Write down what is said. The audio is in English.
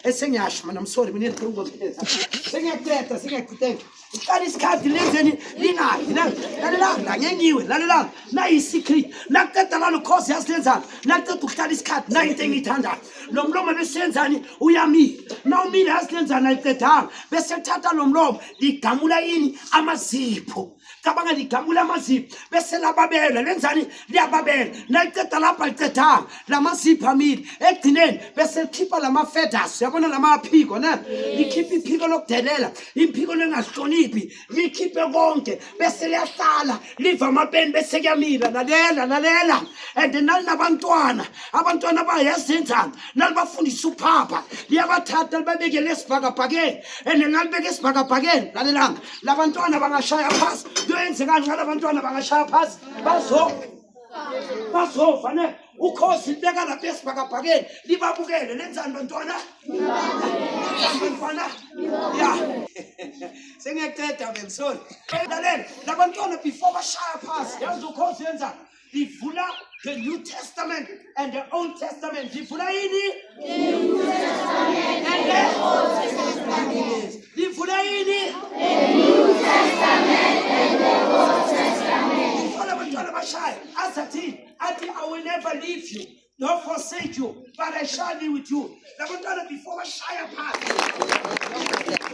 esengiyasho mana, I'm sorry mina ngikuzophetha sengiyaqeda sengiyaqhubeka uqala isikhathi lenzeni lingathi lalela ngengiwe lalela nayi secret naqeda la ukhosi yasilenzana naqeda ukuhlala isikhathi nayi into engiyithandayo lo mlomo besenzani uyamila nawumile yasilenzana ayiqedanga bese thatha lo mlomo ligamula yini amazipho cabanga ligamula amazipho bese lababela lenzani liyababela nayiqeda lapha liqedanga lamazipho amile egcineni bese likhipha lama feathers yabona lama phiko ne likhipha iphiko lokudelela imphiko lengahloniphi likhiphe konke bese liyahlala liva amapeni bese kuyamila lalela and nalabantwana abantwana bayazenzana nalibafundisa uphapha liyabathatha libabeke lesibhakabhakeni and nalibeke esibhakabhakeni lalelanga labantwana bangashaya phasi kuyenzekani nxa labantwana bangashaya phasi bazofa ne ukhosi libeka lapha esibhakabhakeni libabukele lenzani bantwana ya sengiyaqeda ben sorry lalela labantwana before bashaya phasi yazi ukhosi yenzani livula the New Testament and the Old Testament livula yini New Testament and the Old Testament livula yini the New Testament and the Old Testament labantwana bashaya asathini athi I will never leave you nor forsake you but I shall be with you labantwana before bashaya phasi